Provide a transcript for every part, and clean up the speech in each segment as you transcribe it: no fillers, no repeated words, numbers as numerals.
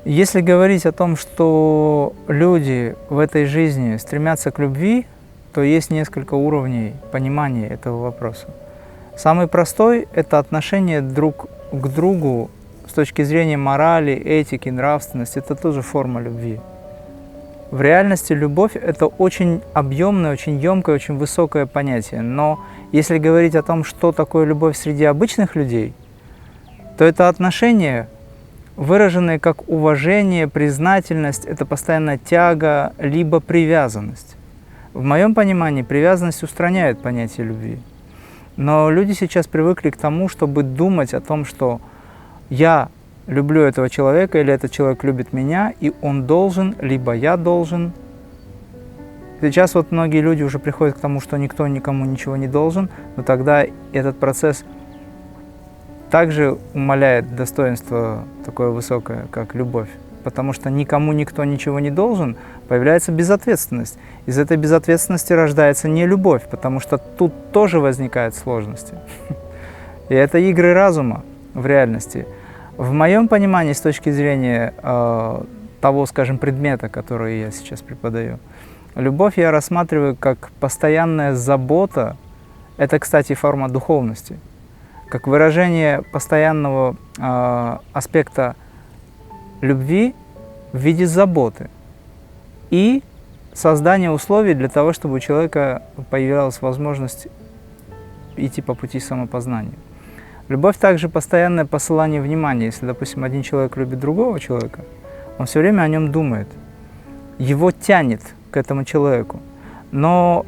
Если говорить о том, что люди в этой жизни стремятся к любви, то есть несколько уровней понимания этого вопроса. Самый простой – это отношение друг к другу с точки зрения морали, этики, нравственности. Это тоже форма любви. В реальности любовь – это очень объемное, очень емкое, очень высокое понятие. Но если говорить о том, что такое любовь среди обычных людей, то это отношения, выраженные как уважение, признательность, это постоянная тяга, либо привязанность. В моем понимании привязанность устраняет понятие любви. Но люди сейчас привыкли к тому, чтобы думать о том, что я люблю этого человека, или этот человек любит меня, и он должен, либо я должен. Сейчас вот многие люди уже приходят к тому, что никто никому ничего не должен, но тогда этот процесс также умаляет достоинство такое высокое, как любовь. Потому что никому никто ничего не должен, появляется безответственность. Из этой безответственности рождается не любовь, потому что тут тоже возникают сложности. И это игры разума в реальности. В моем понимании, с точки зрения того, скажем, предмета, который я сейчас преподаю, любовь я рассматриваю как постоянная забота. Это, кстати, форма духовности. Как выражение постоянного аспекта любви в виде заботы и создание условий для того, чтобы у человека появилась возможность идти по пути самопознания. Любовь также постоянное посылание внимания. Если, допустим, один человек любит другого человека, он все время о нем думает, его тянет к этому человеку. Но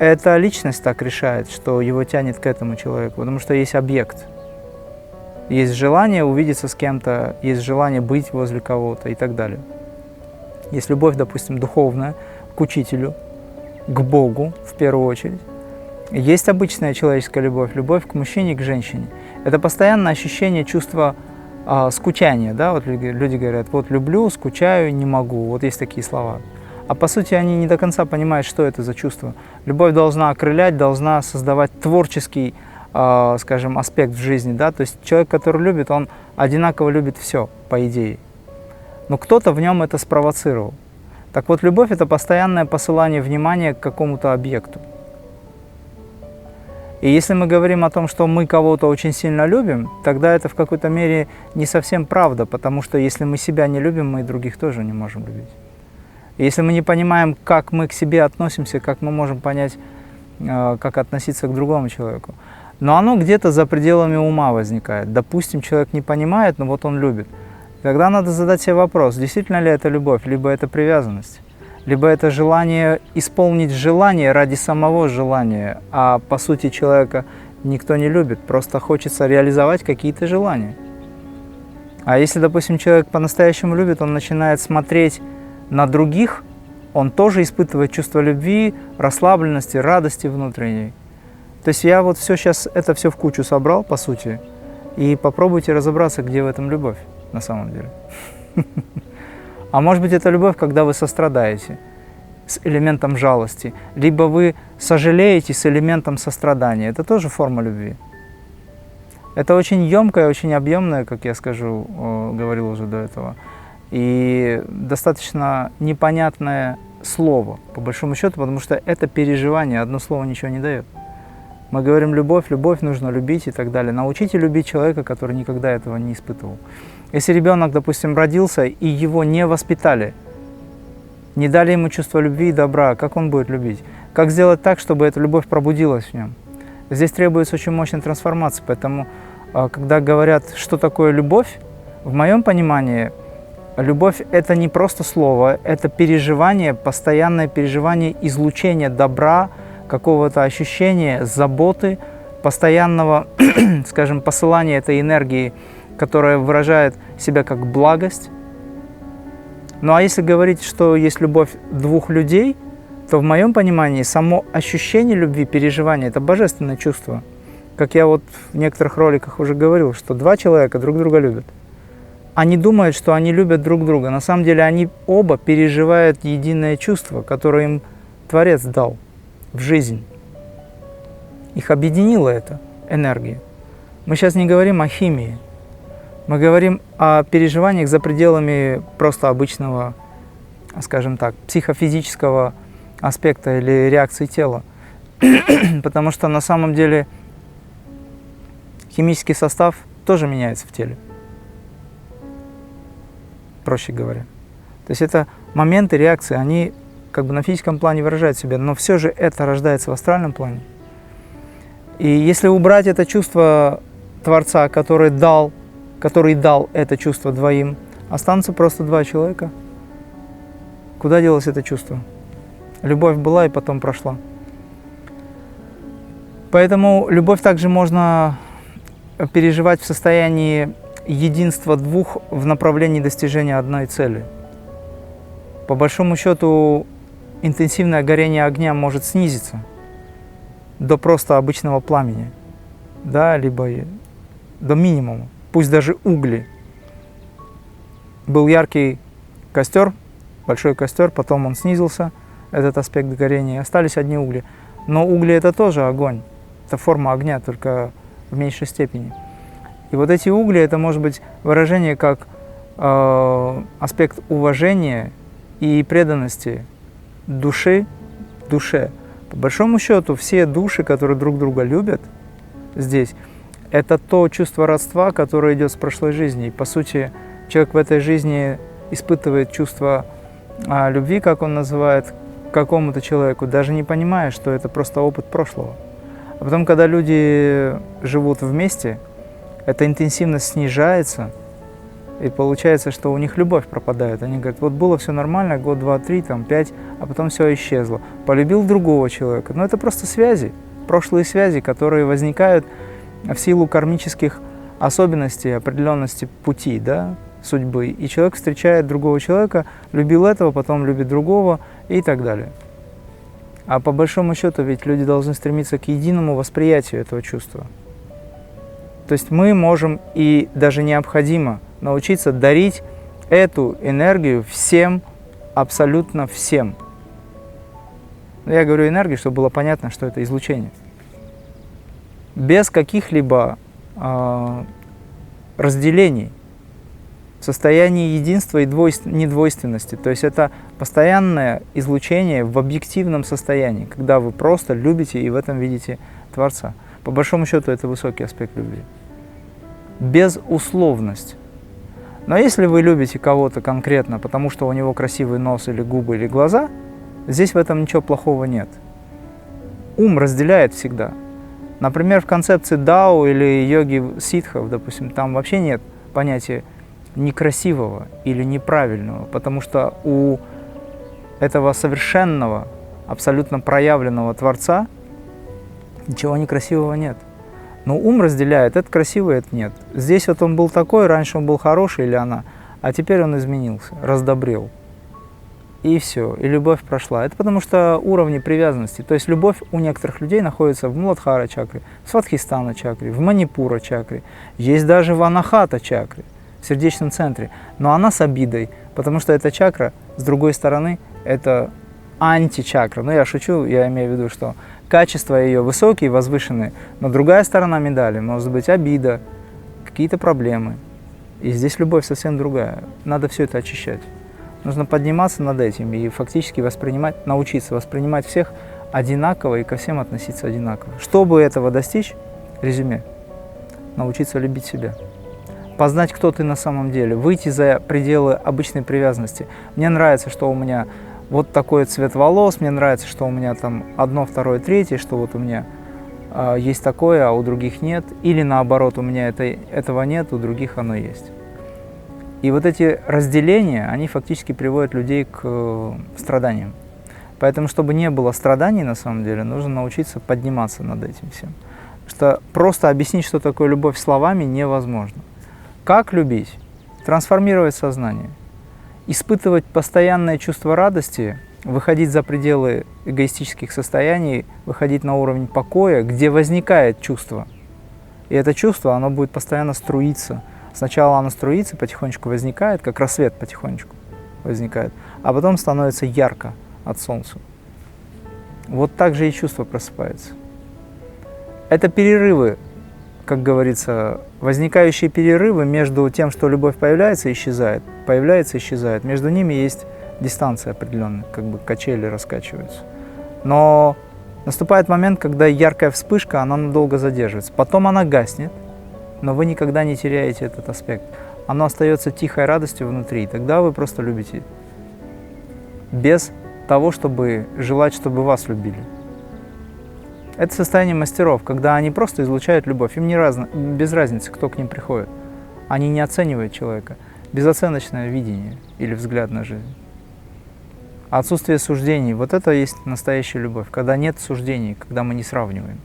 эта личность так решает, что его тянет к этому человеку, потому что есть объект. Есть желание увидеться с кем-то, есть желание быть возле кого-то и так далее. Есть любовь, допустим, духовная, к учителю, к Богу в первую очередь. Есть обычная человеческая любовь, любовь к мужчине, к женщине. Это постоянное ощущение чувства скучания. Да? Вот люди говорят, вот люблю, скучаю, не могу. Вот есть такие слова. А по сути они не до конца понимают, что это за чувство. Любовь должна окрылять, должна создавать творческий, скажем, аспект в жизни, да, то есть человек, который любит, он одинаково любит все, по идее. Но кто-то в нем это спровоцировал. Так вот, любовь – это постоянное посылание внимания к какому-то объекту. И если мы говорим о том, что мы кого-то очень сильно любим, тогда это в какой-то мере не совсем правда, потому что если мы себя не любим, мы и других тоже не можем любить. И если мы не понимаем, как мы к себе относимся, как мы можем понять, как относиться к другому человеку, но оно где-то за пределами ума возникает. Допустим, человек не понимает, но вот он любит. Тогда надо задать себе вопрос, действительно ли это любовь, либо это привязанность, либо это желание исполнить желание ради самого желания, а по сути человека никто не любит, просто хочется реализовать какие-то желания. А если, допустим, человек по-настоящему любит, он начинает смотреть на других, он тоже испытывает чувство любви, расслабленности, радости внутренней. То есть я вот это все в кучу собрал, по сути, и попробуйте разобраться, где в этом любовь на самом деле. А может быть, это любовь, когда вы сострадаете с элементом жалости, либо вы сожалеете с элементом сострадания. Это тоже форма любви. Это очень емкое, очень объемное, как я говорил уже до этого, и достаточно непонятное слово, по большому счету, потому что это переживание, одно слово ничего не дает. Мы говорим любовь, любовь нужно любить и так далее. Научите любить человека, который никогда этого не испытывал. Если ребенок, допустим, родился и его не воспитали, не дали ему чувство любви и добра, как он будет любить? Как сделать так, чтобы эта любовь пробудилась в нем? Здесь требуется очень мощная трансформация, поэтому, когда говорят, что такое любовь, в моем понимании, любовь – это не просто слово, это переживание, постоянное переживание излучения добра, какого-то ощущения, заботы, постоянного, скажем, посылания этой энергии, которая выражает себя как благость. Ну а если говорить, что есть любовь двух людей, то в моем понимании само ощущение любви, переживание – это божественное чувство. Как я вот в некоторых роликах уже говорил, что два человека друг друга любят. Они думают, что они любят друг друга. На самом деле они оба переживают единое чувство, которое им Творец дал в жизнь. Их объединила эта энергия. Мы сейчас не говорим о химии. Мы говорим о переживаниях за пределами просто обычного, скажем так, психофизического аспекта или реакции тела. Потому что на самом деле химический состав тоже меняется в теле, проще говоря. То есть это моменты реакции, они как бы на физическом плане выражают себя, но все же это рождается в астральном плане. И если убрать это чувство Творца, который дал это чувство двоим, останутся просто два человека. Куда делось это чувство? Любовь была и потом прошла. Поэтому любовь также можно переживать в состоянии единства двух в направлении достижения одной цели. По большому счету, интенсивное горение огня может снизиться до просто обычного пламени, да, либо до минимума. Пусть даже угли. Был яркий костер, большой костер, потом он снизился, этот аспект горения, остались одни угли. Но угли — это тоже огонь, это форма огня, только в меньшей степени. И вот эти угли — это может быть выражение как аспект уважения и преданности душе. По большому счету, все души, которые друг друга любят здесь, это то чувство родства, которое идет с прошлой жизни. И, по сути, человек в этой жизни испытывает чувство любви, как он называет, к какому-то человеку, даже не понимая, что это просто опыт прошлого. А потом, когда люди живут вместе, эта интенсивность снижается, и получается, что у них любовь пропадает. Они говорят, вот было все нормально, год, два, три, там, 5, а потом все исчезло. Полюбил другого человека. Но это просто связи, прошлые связи, которые возникают в силу кармических особенностей, определенности пути, да, судьбы. И человек встречает другого человека, любил этого, потом любит другого и так далее. А по большому счету ведь люди должны стремиться к единому восприятию этого чувства. То есть мы можем и даже необходимо научиться дарить эту энергию всем, абсолютно всем. Я говорю энергию, чтобы было понятно, что это излучение. Без каких-либо разделений, в состоянии единства и недвойственности. То есть это постоянное излучение в объективном состоянии, когда вы просто любите и в этом видите Творца. По большому счету это высокий аспект любви. Безусловность. Но если вы любите кого-то конкретно, потому что у него красивый нос или губы или глаза, здесь в этом ничего плохого нет. Ум разделяет всегда. Например, в концепции дао или йоги ситхов, допустим, там вообще нет понятия некрасивого или неправильного, потому что у этого совершенного, абсолютно проявленного Творца ничего некрасивого нет. Но ум разделяет, это красиво, это нет. Здесь вот он был такой, раньше он был хороший или она, а теперь он изменился, раздобрел. И все, и любовь прошла. Это потому что уровни привязанности. То есть любовь у некоторых людей находится в Муладхара чакре, в Свадхистана чакре, в Манипура чакре, есть даже в Анахата чакре, в сердечном центре. Но она с обидой, потому что эта чакра, с другой стороны, это античакра. Ну, я шучу, я имею в виду, что качества ее высокие, возвышенные, но другая сторона медали может быть обида, какие-то проблемы. И здесь любовь совсем другая. Надо все это очищать. Нужно подниматься над этим и фактически научиться воспринимать всех одинаково и ко всем относиться одинаково. Чтобы этого достичь, резюме, научиться любить себя. Познать, кто ты на самом деле, выйти за пределы обычной привязанности. Мне нравится, что у меня вот такой цвет волос, мне нравится, что у меня там одно, второе, третье, что вот у меня есть такое, а у других нет. Или наоборот, у меня этого нет, у других оно есть. И вот эти разделения, они фактически приводят людей к страданиям. Поэтому, чтобы не было страданий на самом деле, нужно научиться подниматься над этим всем. Что просто объяснить, что такое любовь словами, невозможно. Как любить? Трансформировать сознание. Испытывать постоянное чувство радости, выходить за пределы эгоистических состояний, выходить на уровень покоя, где возникает чувство. И это чувство, оно будет постоянно струиться. Сначала оно струится, потихонечку возникает, как рассвет потихонечку возникает, а потом становится ярко от солнца. Вот так же и чувство просыпается. Это перерывы, как говорится, возникающие перерывы между тем, что любовь появляется и исчезает, между ними есть дистанция определенная, как бы качели раскачиваются. Но наступает момент, когда яркая вспышка, она надолго задерживается. Потом она гаснет, но вы никогда не теряете этот аспект. Оно остается тихой радостью внутри, и тогда вы просто любите. Без того, чтобы желать, чтобы вас любили. Это состояние мастеров, когда они просто излучают любовь. Им без разницы, кто к ним приходит. Они не оценивают человека. Безоценочное видение или взгляд на жизнь. Отсутствие суждений – вот это есть настоящая любовь, когда нет суждений, когда мы не сравниваем.